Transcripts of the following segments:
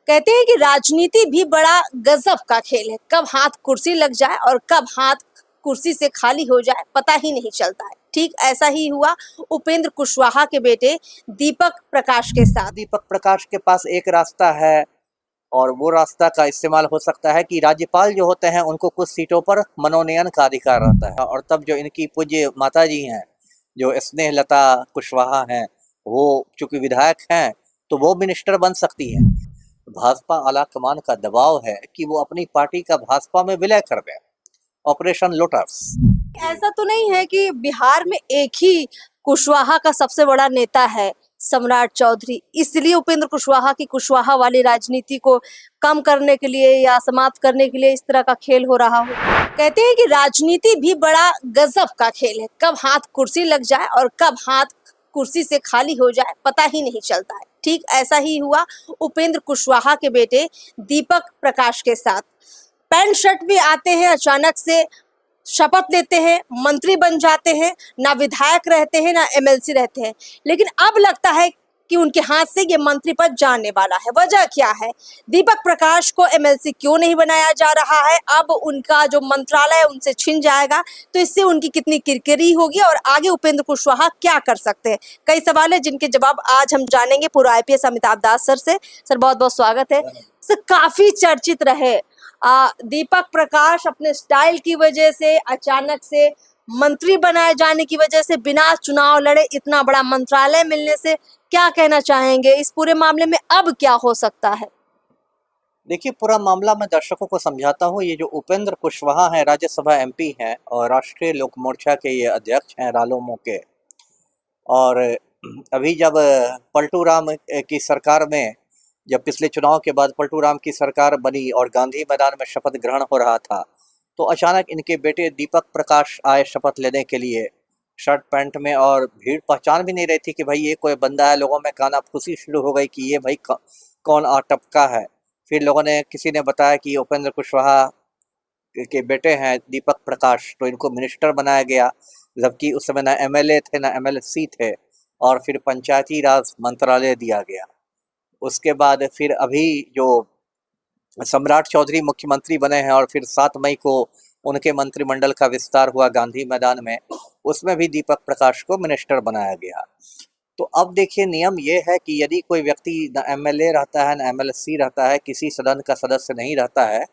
कहते हैं कि राजनीति भी बड़ा गजब का खेल है। कब हाथ कुर्सी लग जाए और कब हाथ कुर्सी से खाली हो जाए पता ही नहीं चलता है। ठीक ऐसा ही हुआ उपेंद्र कुशवाहा के बेटे दीपक प्रकाश के साथ। दीपक प्रकाश के पास एक रास्ता है और वो रास्ता का इस्तेमाल हो सकता है कि राज्यपाल जो होते हैं उनको कुछ सीटों पर मनोनयन का अधिकार रहता है और तब जो इनकी पूज्य माता जी हैं जो स्नेहलता कुशवाहा हैं वो चूंकि विधायक हैं तो वो मिनिस्टर बन सकती हैं। भाजपा आला कमान का दबाव है कि वो अपनी पार्टी का भाजपा में विलय कर दें, ऑपरेशन लोटस। ऐसा तो नहीं है कि बिहार में एक ही कुशवाहा का सबसे बड़ा नेता है सम्राट चौधरी, इसलिए उपेंद्र कुशवाहा की कुशवाहा वाली राजनीति को कम करने के लिए या समाप्त करने के लिए इस तरह का खेल हो रहा हो। कहते हैं कि राजनीति भी बड़ा गजब का खेल है। कब हाथ कुर्सी लग जाए और कब हाथ कुर्सी से खाली हो जाए पता ही नहीं चलता है। ठीक ऐसा ही हुआ उपेंद्र कुशवाहा के बेटे दीपक प्रकाश के साथ। पैंट शर्ट भी आते हैं, अचानक से शपथ लेते हैं, मंत्री बन जाते हैं, ना विधायक रहते हैं ना एमएलसी रहते हैं, लेकिन अब लगता है कि उनके हाथ से ये मंत्री पद जाने वाला है। वजह क्या है? दीपक प्रकाश को एमएलसी क्यों नहीं बनाया जा रहा है? अब उनका जो मंत्रालय उनसे छिन जाएगा तो इससे उनकी कितनी किरकिरी होगी और आगे उपेंद्र कुशवाहा क्या कर सकते हैं? कई सवाल है जिनके जवाब आज हम जानेंगे पूर्व आईपीएस अमिताभ दास सर से। सर बहुत बहुत स्वागत है। सर काफी चर्चित रहे दीपक प्रकाश अपने स्टाइल की वजह से, अचानक से मंत्री बनाए जाने की वजह से, बिना चुनाव लड़े इतना बड़ा मंत्रालय मिलने से, क्या कहना चाहेंगे इस पूरे मामले में? अब क्या हो सकता है? देखिए, पूरा मामला मैं दर्शकों को समझाता हूँ। ये जो उपेंद्र कुशवाहा हैं राज्यसभा एमपी हैं और राष्ट्रीय लोक मोर्चा के ये अध्यक्ष हैं रालोमो के। और अभी जब पलटू राम की सरकार में, जब पिछले चुनाव के बाद पलटू राम की सरकार बनी और गांधी मैदान में शपथ ग्रहण हो रहा था तो अचानक इनके बेटे दीपक प्रकाश आए शपथ लेने के लिए शर्ट पैंट में, और भीड़ पहचान भी नहीं रही थी कि भाई ये कोई बंदा है। लोगों में कानाफूसी शुरू हो गई कि ये भाई कौन आ टपका है। फिर लोगों ने, किसी ने बताया कि उपेंद्र कुशवाहा के बेटे हैं दीपक प्रकाश, तो इनको मिनिस्टर बनाया गया, जबकि उस समय ना एमएलए थे ना एमएलसी थे। और फिर पंचायती राज मंत्रालय दिया गया। उसके बाद फिर अभी जो सम्राट चौधरी मुख्यमंत्री बने हैं और फिर 7 मई को उनके मंत्रिमंडल का विस्तार हुआ गांधी मैदान में, उसमें भी दीपक प्रकाश को मिनिस्टर बनाया गया। तो अब देखिए, नियम ये है कि यदि कोई व्यक्ति न एमएलए रहता है न एमएलसी रहता है, किसी सदन का सदस्य नहीं रहता है,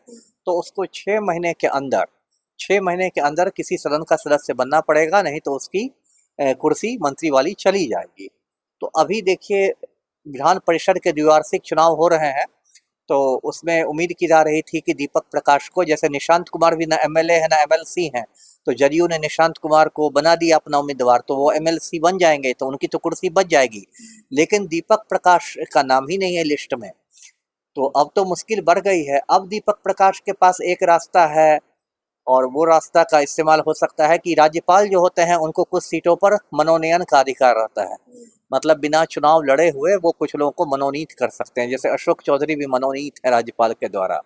तो उसको 6 महीने के अंदर किसी सदन का सदस्य बनना पड़ेगा, नहीं तो उसकी कुर्सी मंत्री वाली चली जाएगी। तो अभी देखिए, विधान परिषद के द्विवार्षिक चुनाव हो रहे हैं, तो उसमें उम्मीद की जा रही थी कि दीपक प्रकाश को, जैसे निशांत कुमार भी ना एमएलए है ना एमएलसी हैं, तो जदयू ने निशांत कुमार को बना दिया अपना उम्मीदवार, तो वो एमएलसी बन जाएंगे, तो उनकी तो कुर्सी बच जाएगी। लेकिन दीपक प्रकाश का नाम ही नहीं है लिस्ट में, तो अब तो मुश्किल बढ़ गई है। अब दीपक प्रकाश के पास एक रास्ता है और वो रास्ता का इस्तेमाल हो सकता है कि राज्यपाल जो होते हैं उनको कुछ सीटों पर मनोनयन का अधिकार रहता है। मतलब बिना चुनाव लड़े हुए वो कुछ लोगों को मनोनीत कर सकते हैं। जैसे अशोक चौधरी भी मनोनीत है राज्यपाल के द्वारा,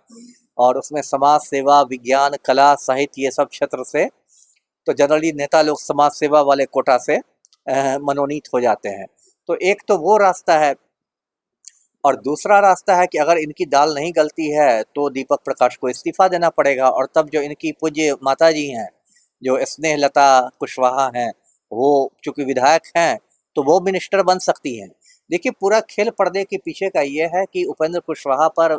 और उसमें समाज सेवा, विज्ञान, कला, साहित्य, ये सब क्षेत्र से तो जनरली नेता लोग समाज सेवा वाले कोटा से मनोनीत हो जाते हैं। तो एक तो वो रास्ता है, और दूसरा रास्ता है कि अगर इनकी दाल नहीं गलती है तो दीपक प्रकाश को इस्तीफा देना पड़ेगा, और तब जो इनकी पूज्य माता जी हैं जो स्नेहलता कुशवाहा हैं वो चूंकि विधायक हैं तो वो मिनिस्टर बन सकती हैं। देखिए, पूरा खेल पर्दे के पीछे का ये है कि उपेंद्र कुशवाहा पर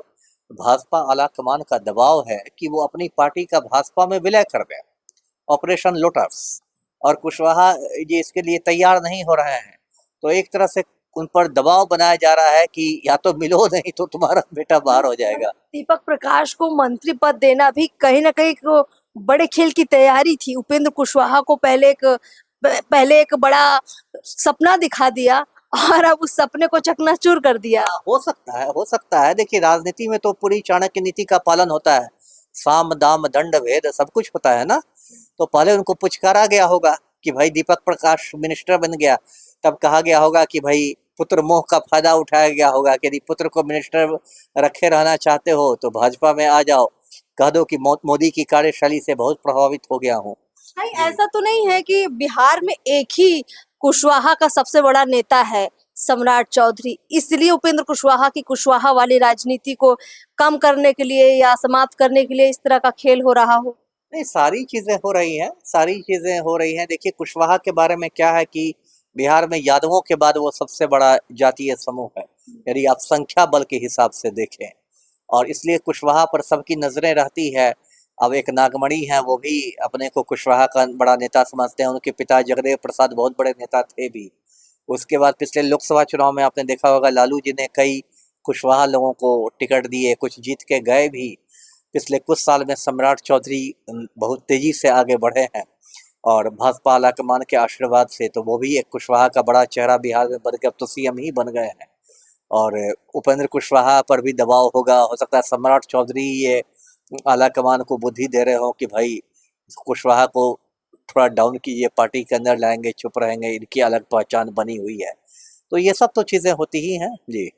भाजपा आला कमान का दबाव है कि वो अपनी पार्टी का भाजपा में विलय कर दें, ऑपरेशन लोटस। और कुशवाहा ये इसके लिए तैयार नहीं हो रहे हैं, तो एक तरह से उन पर दबाव बनाया जा रहा है कि या तो मिलो, नहीं तो तुम्हारा बेटा बाहर हो जाएगा। दीपक प्रकाश को मंत्री पद देना भी कहीं ना कहीं बड़े खेल की तैयारी थी। उपेंद्र कुशवाहा को पहले एक बड़ा सपना दिखा दिया और अब उस सपने को चकनाचूर कर दिया। हो सकता है। देखिए, राजनीति में तो पूरी चाणक्य नीति का पालन होता है, साम दाम दंड भेद सब कुछ होता है ना। तो पहले उनको पुचकारा गया होगा कि भाई दीपक प्रकाश मिनिस्टर बन गया, तब कहा गया होगा कि भाई पुत्र मोह का फायदा उठाया गया होगा कि यदि पुत्र को मिनिस्टर रखे रहना चाहते हो तो भाजपा में आ जाओ, कह दो कि मोदी की कार्यशैली से बहुत प्रभावित हो गया हूँ। ऐसा तो नहीं है कि बिहार में एक ही कुशवाहा का सबसे बड़ा नेता है सम्राट चौधरी, इसलिए उपेंद्र कुशवाहा की कुशवाहा वाली राजनीति को कम करने के लिए या समाप्त करने के लिए इस तरह का खेल हो रहा हो? नहीं, सारी चीजें हो रही हैं, सारी चीजें हो रही हैं। देखिए, कुशवाहा के बारे में क्या है कि बिहार में यादवों के बाद वो सबसे बड़ा जातीय समूह है, यदि आप संख्या बल के हिसाब से देखें, और इसलिए कुशवाहा पर सबकी नजरें रहती है। अब एक नागमणि है, वो भी अपने को कुशवाहा का बड़ा नेता समझते हैं। उनके पिता जगदेव प्रसाद बहुत बड़े नेता थे भी। उसके बाद पिछले लोकसभा चुनाव में आपने देखा होगा, लालू जी ने कई कुशवाहा लोगों को टिकट दिए, कुछ जीत के गए भी। पिछले कुछ साल में सम्राट चौधरी बहुत तेजी से आगे बढ़े हैं, और भाजपा आलाकमान के आशीर्वाद से तो वो भी एक कुशवाहा का बड़ा चेहरा बिहार में बन के अब तो सीएम ही बन गए हैं। और उपेंद्र कुशवाहा पर भी दबाव होगा, हो सकता है सम्राट चौधरी ये आलाकमान को बुद्धि दे रहे हो कि भाई कुशवाहा को थोड़ा डाउन कीजिए, पार्टी के अंदर लाएंगे, चुप रहेंगे, इनकी अलग पहचान बनी हुई है। तो ये सब तो चीजें होती ही हैं जी।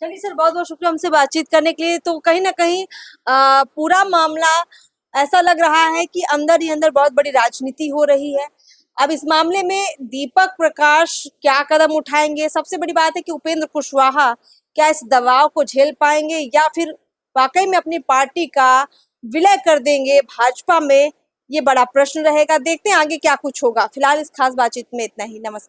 चलिए सर, बहुत बहुत शुक्रिया हमसे बातचीत करने के लिए। तो कहीं ना कहीं पूरा मामला ऐसा लग रहा है कि अंदर ही अंदर बहुत बड़ी राजनीति हो रही है। अब इस मामले में दीपक प्रकाश क्या कदम उठाएंगे? सबसे बड़ी बात है कि उपेंद्र कुशवाहा क्या इस दबाव को झेल पाएंगे या फिर वाकई में अपनी पार्टी का विलय कर देंगे भाजपा में? ये बड़ा प्रश्न रहेगा। देखते हैं आगे क्या कुछ होगा। फिलहाल इस खास बातचीत में इतना ही। नमस्कार।